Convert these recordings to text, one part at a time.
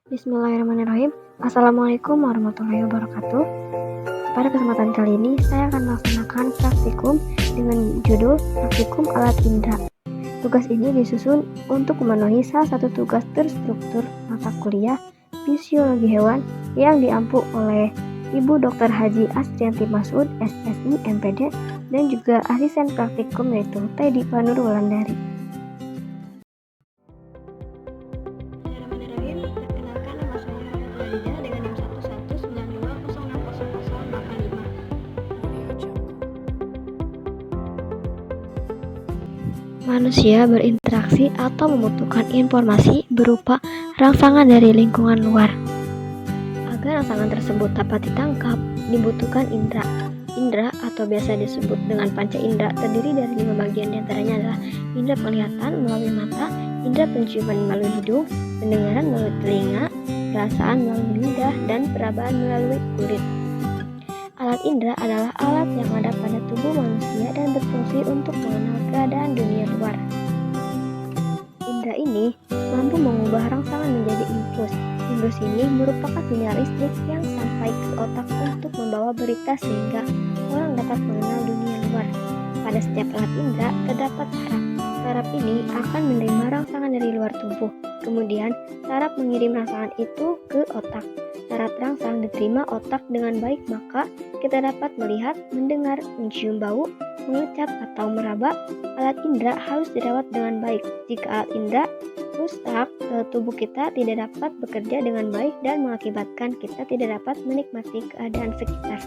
Bismillahirrahmanirrahim. Assalamualaikum warahmatullahi wabarakatuh. Pada kesempatan kali ini, saya akan melaksanakan praktikum dengan judul Praktikum Alat Indra. Tugas ini disusun untuk memenuhi salah satu tugas terstruktur mata kuliah Fisiologi Hewan yang diampu oleh Ibu Dr. Haji Astrianti Masud, SSI, MPD, dan juga asisten praktikum yaitu Teddy Panur Wulandari. Manusia berinteraksi atau membutuhkan informasi berupa rangsangan dari lingkungan luar. Agar rangsangan tersebut dapat ditangkap, dibutuhkan indera. Indera atau biasa disebut dengan panca indera terdiri dari 5 bagian, diantaranya adalah indera penglihatan melalui mata, indera penciuman melalui hidung, pendengaran melalui telinga, perasaan melalui lidah, dan perabaan melalui kulit. Alat indera adalah alat yang ada pada tubuh manusia dan berfungsi untuk mengenal keadaan dunia luar. Indera ini mampu mengubah rangsangan menjadi impuls. Impuls ini merupakan sinyal listrik yang sampai ke otak untuk membawa berita sehingga orang dapat mengenal dunia luar. Pada setiap alat indera terdapat saraf. Saraf ini akan menerima rangsangan dari luar tubuh. Kemudian saraf mengirim rangsangan itu ke otak. Syarat rangsang diterima otak dengan baik, maka kita dapat melihat, mendengar, mencium bau, mengucap, atau meraba. Alat indera harus dirawat dengan baik. Jika alat indera rusak, tubuh kita tidak dapat bekerja dengan baik dan mengakibatkan kita tidak dapat menikmati keadaan sekitar.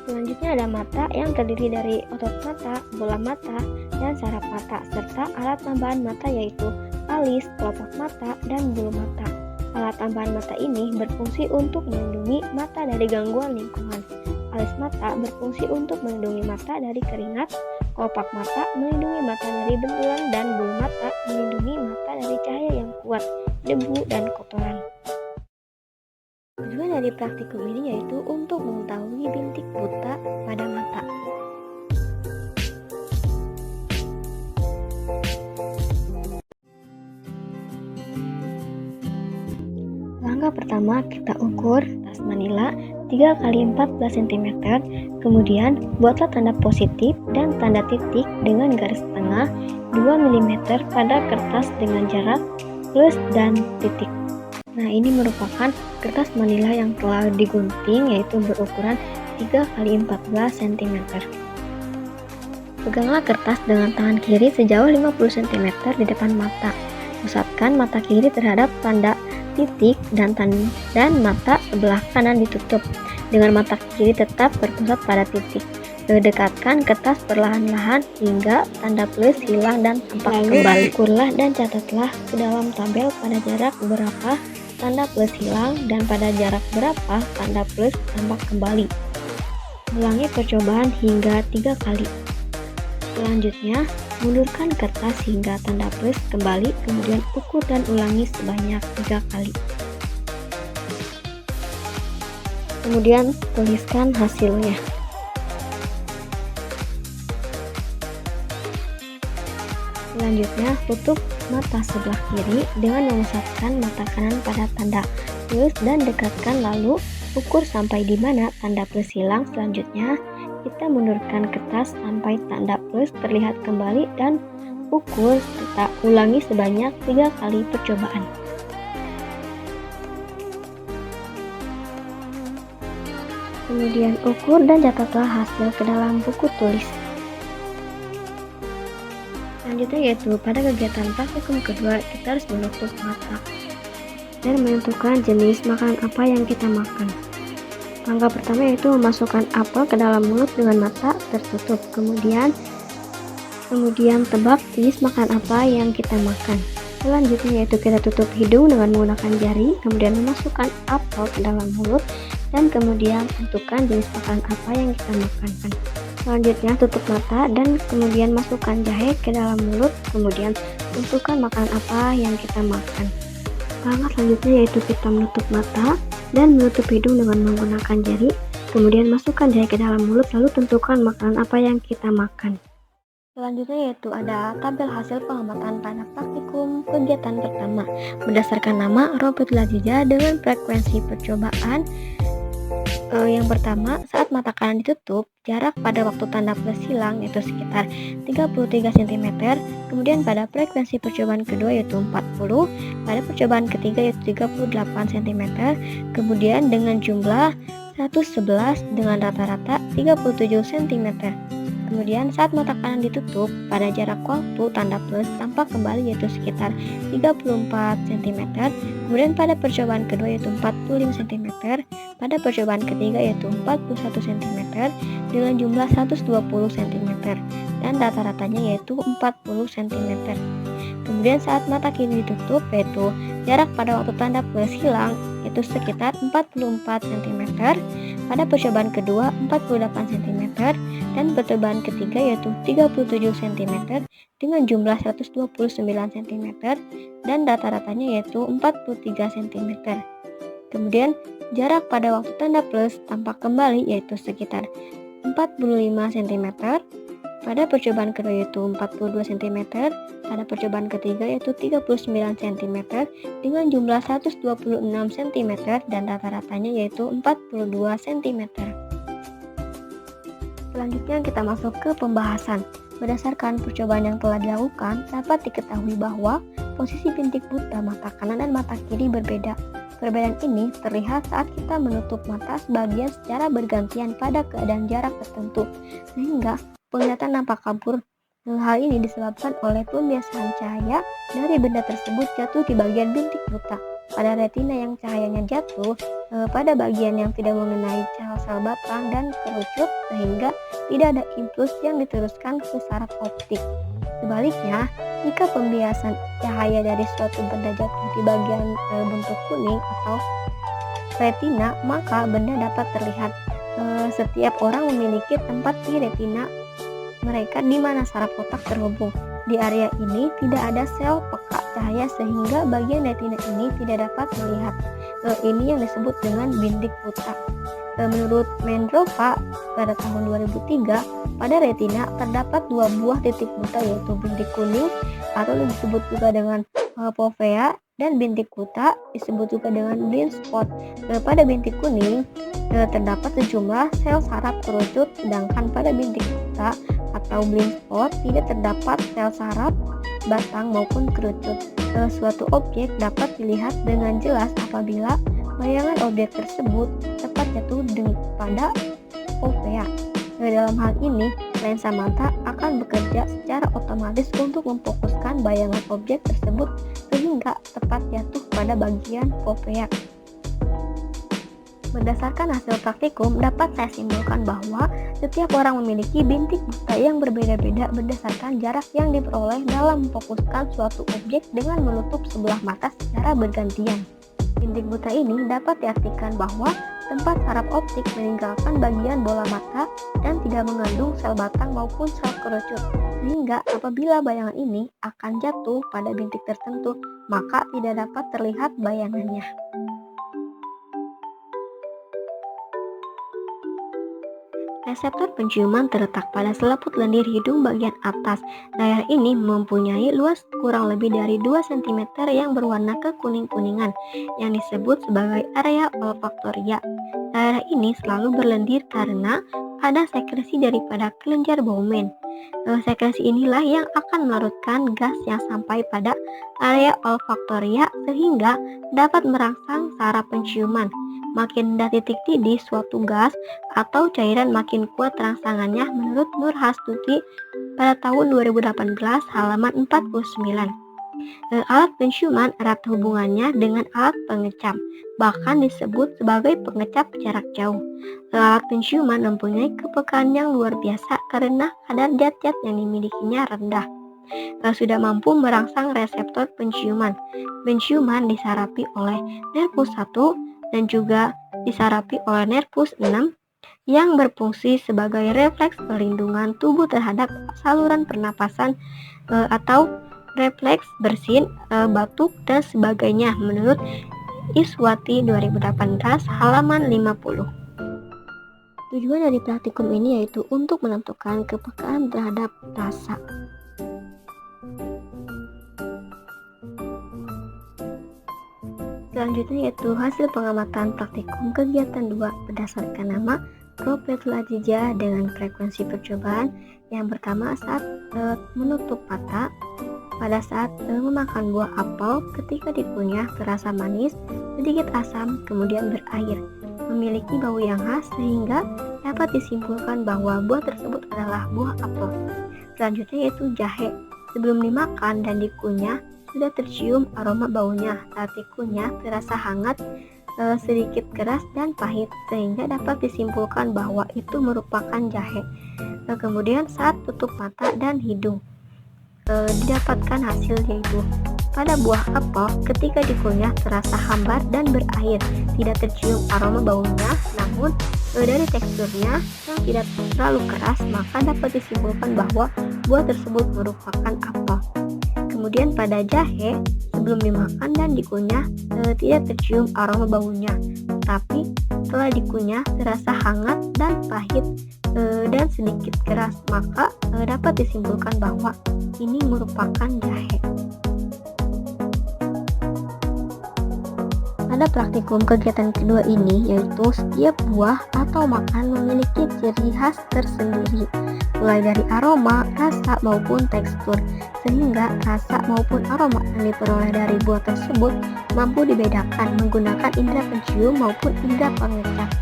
Selanjutnya ada mata yang terdiri dari otot mata, bola mata, dan saraf mata, serta alat tambahan mata yaitu alis, kelopak mata, dan bulu mata. Alat tambahan mata ini berfungsi untuk melindungi mata dari gangguan lingkungan. Alis mata berfungsi untuk melindungi mata dari keringat, kelopak mata melindungi mata dari benturan, dan bulu mata melindungi mata dari cahaya yang kuat, debu, dan kotoran. Tujuan dari praktikum ini yaitu untuk mengetahui bintik buta pada mata. Langkah pertama, kita ukur tas manila 3x14 cm, kemudian buatlah tanda positif dan tanda titik dengan garis tengah 2 mm pada kertas dengan jarak plus dan titik. Nah, ini merupakan kertas manila yang telah digunting yaitu berukuran 3x14 cm. Peganglah kertas dengan tangan kiri sejauh 50 cm di depan mata. Pusatkan mata kiri terhadap tanda titik dan mata sebelah kanan ditutup dengan mata kiri tetap berpusat pada titik. Dekatkan kertas perlahan-lahan hingga tanda plus hilang dan tampak kembali. Ukurlah dan catatlah ke dalam tabel pada jarak berapa tanda plus hilang dan pada jarak berapa tanda plus tampak kembali. Ulangi percobaan hingga 3 kali. Selanjutnya, mundurkan kertas hingga tanda plus kembali, kemudian ukur dan ulangi sebanyak 3 kali. Kemudian tuliskan hasilnya. Selanjutnya, tutup mata sebelah kiri dengan memusatkan mata kanan pada tanda plus dan dekatkan, lalu ukur sampai di mana tanda plus hilang. Selanjutnya, kita mundurkan kertas sampai tanda plus terlihat kembali dan ukur serta ulangi sebanyak 3 kali percobaan. Kemudian ukur dan catatlah hasil ke dalam buku tulis. Selanjutnya yaitu pada kegiatan praktikum kedua, kita harus menutup mata dan menentukan jenis makanan apa yang kita makan. Langkah pertama yaitu memasukkan apel ke dalam mulut dengan mata tertutup. Kemudian tebak jenis makan apa yang kita makan. Selanjutnya yaitu kita tutup hidung dengan menggunakan jari, kemudian memasukkan apel ke dalam mulut, dan kemudian tentukan jenis makanan apa yang kita makan. Selanjutnya tutup mata dan kemudian masukkan jahe ke dalam mulut, kemudian tentukan makanan apa yang kita makan. Langkah selanjutnya yaitu kita menutup mata dan menutup hidung dengan menggunakan jari, kemudian masukkan jahe ke dalam mulut, lalu tentukan makanan apa yang kita makan. Selanjutnya yaitu ada tabel hasil pengamatan pada praktikum kegiatan pertama. Berdasarkan nama, robot Lajija dengan frekuensi percobaan. Yang pertama, saat mata kanan ditutup, jarak pada waktu tanda plus hilang yaitu sekitar 33 cm. Kemudian pada frekuensi percobaan kedua yaitu 40, pada percobaan ketiga yaitu 38 cm. Kemudian dengan jumlah 111 dengan rata-rata 37 cm. Kemudian saat mata kanan ditutup, pada jarak waktu tanda plus tampak kembali yaitu sekitar 34 cm. Kemudian pada percobaan kedua yaitu 45 cm. Pada percobaan ketiga yaitu 41 cm dengan jumlah 120 cm dan rata-ratanya yaitu 40 cm. Kemudian saat mata kiri ditutup yaitu jarak pada waktu tanda plus hilang yaitu sekitar 44 cm. Pada percobaan kedua 48 cm dan percobaan ketiga yaitu 37 cm dengan jumlah 129 cm dan rata-ratanya yaitu 43 cm. Kemudian jarak pada waktu tanda plus tampak kembali yaitu sekitar 45 cm. Pada percobaan kedua yaitu 42 cm, pada percobaan ketiga yaitu 39 cm dengan jumlah 126 cm dan rata-ratanya yaitu 42 cm. Selanjutnya kita masuk ke pembahasan. Berdasarkan percobaan yang telah dilakukan, dapat diketahui bahwa posisi bintik buta mata kanan dan mata kiri berbeda. Perbedaan ini terlihat saat kita menutup mata sebagian secara bergantian pada keadaan jarak tertentu, sehingga penglihatan nampak kabur. Hal ini disebabkan oleh pembiasaan cahaya dari benda tersebut jatuh di bagian bintik buta. Pada retina yang cahayanya jatuh pada bagian yang tidak mengenai sel-sel batang dan kerucut, sehingga tidak ada impuls yang diteruskan ke saraf optik. Sebaliknya, jika pembiasan cahaya dari suatu benda jatuh di bagian bentuk kuning atau retina, maka benda dapat terlihat. Setiap orang memiliki tempat di retina mereka di mana saraf otak terhubung. Di area ini tidak ada sel peka cahaya sehingga bagian retina ini tidak dapat melihat. Ini yang disebut dengan bintik buta. Menurut Mendrova pada tahun 2003, pada retina terdapat dua buah titik buta yaitu bintik kuning atau disebut juga dengan fovea dan bintik buta disebut juga dengan blind spot. Pada bintik kuning terdapat sejumlah sel saraf kerucut, sedangkan pada bintik buta atau blind spot tidak terdapat sel saraf batang maupun kerucut. Suatu objek dapat dilihat dengan jelas apabila bayangan objek tersebut tepat jatuh pada fovea. Dalam hal ini, lensa mata akan bekerja secara otomatis untuk memfokuskan bayangan objek tersebut sehingga tepat jatuh pada bagian fovea. Berdasarkan hasil praktikum, dapat saya simpulkan bahwa setiap orang memiliki bintik buta yang berbeda-beda berdasarkan jarak yang diperoleh dalam memfokuskan suatu objek dengan menutup sebelah mata secara bergantian. Bintik buta ini dapat diartikan bahwa tempat saraf optik meninggalkan bagian bola mata dan tidak mengandung sel batang maupun sel kerucut, sehingga apabila bayangan ini akan jatuh pada bintik tertentu, maka tidak dapat terlihat bayangannya. Reseptor penciuman terletak pada selaput lendir hidung bagian atas. Daerah ini mempunyai luas kurang lebih dari 2 cm yang berwarna kekuning-kuningan, yang disebut sebagai area olfaktoria. Daerah ini selalu berlendir karena ada sekresi daripada kelenjar Bowman. Sekresi inilah yang akan melarutkan gas yang sampai pada area olfaktoria sehingga dapat merangsang saraf penciuman. Makin rendah titik didih suatu gas atau cairan makin kuat rangsangannya menurut Nur Hastuti pada tahun 2018 halaman 49. Alat penciuman erat hubungannya dengan alat pengecap, bahkan disebut sebagai pengecap jarak jauh. Alat penciuman mempunyai kepekaan yang luar biasa karena kadar zat-zat yang dimilikinya rendah. Sudah mampu merangsang reseptor penciuman. Penciuman disarapi oleh nervus 1 dan juga disarapi oleh nervus 6 yang berfungsi sebagai refleks perlindungan tubuh terhadap saluran pernapasan atau refleks bersin, batuk, dan sebagainya menurut Iswati 2018 halaman 50. Tujuan dari praktikum ini yaitu untuk menentukan kepekaan terhadap rasa. Selanjutnya yaitu hasil pengamatan praktikum kegiatan 2 berdasarkan nama Propetulagija dengan frekuensi percobaan. Yang pertama saat menutup mata pada saat memakan buah apel, ketika dikunyah terasa manis, sedikit asam, kemudian berair, memiliki bau yang khas sehingga dapat disimpulkan bahwa buah tersebut adalah buah apel. Selanjutnya yaitu jahe. Sebelum dimakan dan dikunyah sudah tercium aroma baunya. Saat dikunyah terasa hangat, sedikit keras dan pahit sehingga dapat disimpulkan bahwa itu merupakan jahe. Kemudian saat tutup mata dan hidung didapatkan hasil yaitu pada buah apel ketika dikunyah terasa hambar dan berair, tidak tercium aroma baunya, namun dari teksturnya yang tidak terlalu keras maka dapat disimpulkan bahwa buah tersebut merupakan apel. Kemudian pada jahe sebelum dimakan dan dikunyah tidak tercium aroma baunya, tapi setelah dikunyah terasa hangat dan pahit dan sedikit keras, maka dapat disimpulkan bahwa ini merupakan jahe. Pada praktikum kegiatan kedua ini yaitu setiap buah atau makan memiliki ciri khas tersendiri, mulai dari aroma, rasa maupun tekstur, sehingga rasa maupun aroma yang diperoleh dari buah tersebut mampu dibedakan menggunakan indera pencium maupun indera pengecap.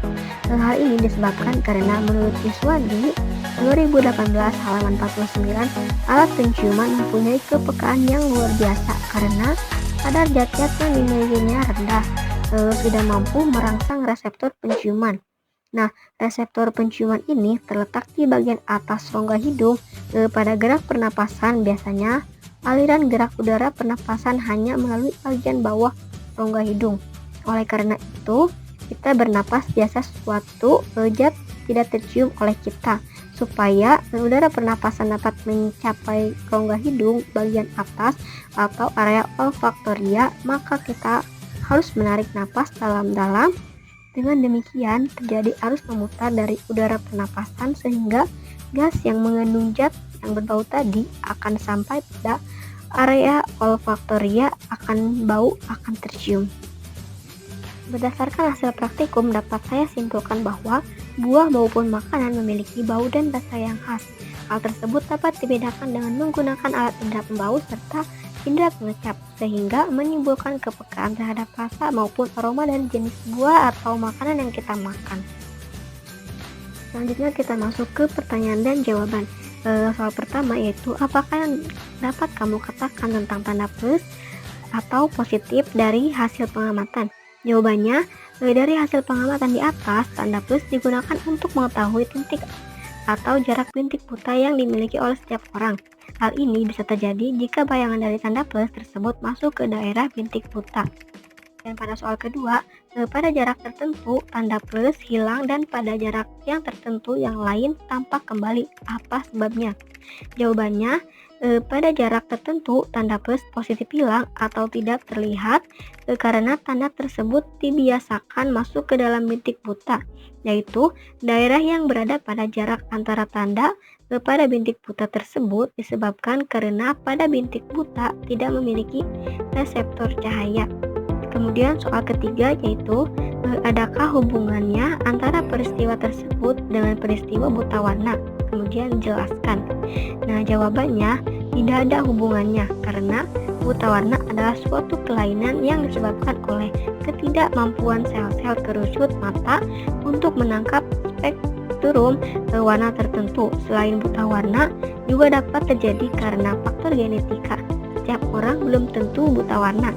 Hal ini disebabkan karena menurut Iswandi 2018 halaman 49, alat penciuman mempunyai kepekaan yang luar biasa karena kadar zat yang dimilikinya rendah, sudah mampu merangsang reseptor penciuman. Nah, reseptor penciuman ini terletak di bagian atas rongga hidung. Pada gerak pernapasan biasanya aliran gerak udara pernapasan hanya melalui bagian bawah rongga hidung. Oleh karena itu, kita bernapas biasa suatu zat tidak tercium oleh kita. Supaya udara pernapasan dapat mencapai rongga hidung bagian atas atau area olfaktoria, maka kita harus menarik napas dalam-dalam. Dengan demikian terjadi arus memutar dari udara pernapasan sehingga gas yang mengandung zat yang berbau tadi akan sampai pada area olfaktoria, bau akan tercium. Berdasarkan hasil praktikum dapat saya simpulkan bahwa buah maupun makanan memiliki bau dan rasa yang khas. Hal tersebut dapat dibedakan dengan menggunakan alat indera pembau serta indera pengecap sehingga menimbulkan kepekaan terhadap rasa maupun aroma dari jenis buah atau makanan yang kita makan. Selanjutnya kita masuk ke pertanyaan dan jawaban. Soal pertama yaitu apakah yang dapat kamu katakan tentang tanda plus atau positif dari hasil pengamatan? Jawabannya, dari hasil pengamatan di atas, tanda plus digunakan untuk mengetahui titik atau jarak bintik buta yang dimiliki oleh setiap orang. Hal ini bisa terjadi jika bayangan dari tanda plus tersebut masuk ke daerah bintik buta. Dan pada soal kedua, pada jarak tertentu tanda plus hilang dan pada jarak yang tertentu yang lain tampak kembali. Apa sebabnya? Jawabannya, pada jarak tertentu tanda plus positif hilang atau tidak terlihat karena tanda tersebut dibiasakan masuk ke dalam bintik buta, yaitu daerah yang berada pada jarak antara tanda pada bintik buta tersebut disebabkan karena pada bintik buta tidak memiliki reseptor cahaya. Kemudian soal ketiga yaitu adakah hubungannya antara peristiwa tersebut dengan peristiwa buta warna? Kemudian jelaskan. Nah, jawabannya tidak ada hubungannya karena buta warna adalah suatu kelainan yang disebabkan oleh ketidakmampuan sel-sel kerucut mata untuk menangkap spektrum warna tertentu. Selain buta warna juga dapat terjadi karena faktor genetika. Setiap orang belum tentu buta warna,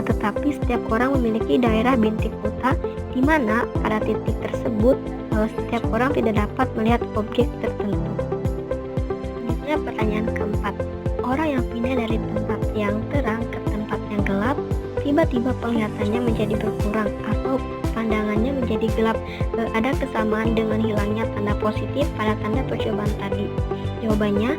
tetapi setiap orang memiliki daerah bintik buta di mana pada titik tersebut setiap orang tidak dapat melihat objek tertentu. Selanjutnya pertanyaan keempat, orang yang pindah dari tempat yang terang ke tempat yang gelap, tiba-tiba penglihatannya menjadi berkurang atau pandangannya menjadi gelap. Ada kesamaan dengan hilangnya tanda positif pada tanda percobaan tadi. Jawabannya,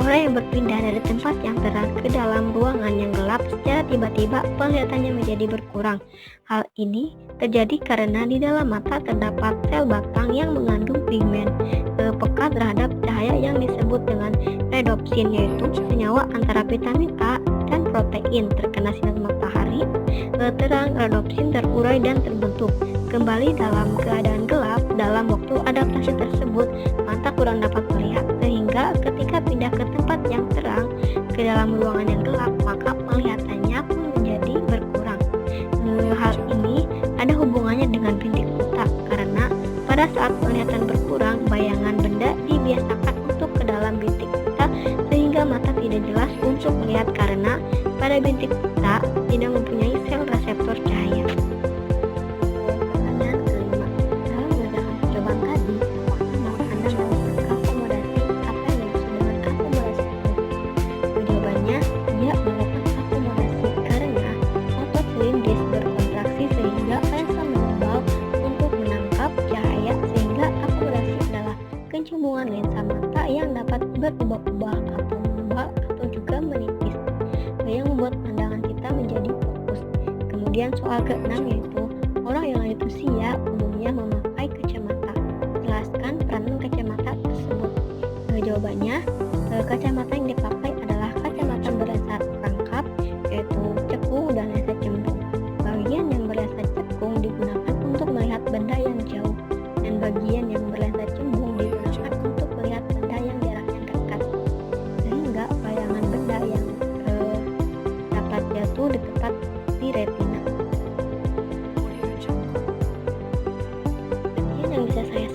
orang yang berpindah dari tempat yang terang ke dalam ruangan yang gelap secara tiba-tiba penglihatannya menjadi berkurang. Hal ini terjadi karena di dalam mata terdapat sel batang yang mengandung pigmen peka terhadap cahaya yang disebut dengan redopsin, yaitu senyawa antara vitamin A dan protein terkena sinar matahari. Terang redopsin terurai dan terbentuk kembali dalam keadaan gelap. Dalam waktu adaptasi tersebut, mata kurang dapat melihat, sehingga ketika pindah ke tempat yang terang, ke dalam ruangan yang gelap, maka penglihatannya pun menjadi berkurang. Hal ini ada hubungannya dengan bintik buta, karena pada saat penglihatan berkurang, bayangan benda dibiasakan untuk ke dalam bintik buta, sehingga mata tidak jelas untuk melihat karena pada bintik buta tidak mempunyai sel reseptor cahaya. Pertanyaan kelima, dalam mengerjakan percobaan tadi, apakah Anda melakukan akomodasi? Apa yang dimaksud dengan akomodasi? Jawabannya, ya, melakukan akomodasi karena otot silindris berkontraksi sehingga lensa mengembal untuk menangkap cahaya, sehingga akomodasi adalah kencembungan lensa mata yang dapat berubah-ubah atau membal atau juga menipis, yang membuat pandangan kita menjadi fokus. Kemudian soal keenam, yaitu orang yang lanjut usia umumnya memakai kacamata. Jelaskan peranan kacamata tersebut. Jawabannya, kacamata yang dipakai adalah kacamata berlensa rangkap, yaitu cekung dan lensa cembung. Bagian yang berlensa cekung digunakan untuk melihat benda yang jauh, dan bagian yang berlensa cembung digunakan untuk melihat benda yang jaraknya dekat, sehingga bayangan benda yang dapat jatuh di tempat di retina. Sekian yang bisa saya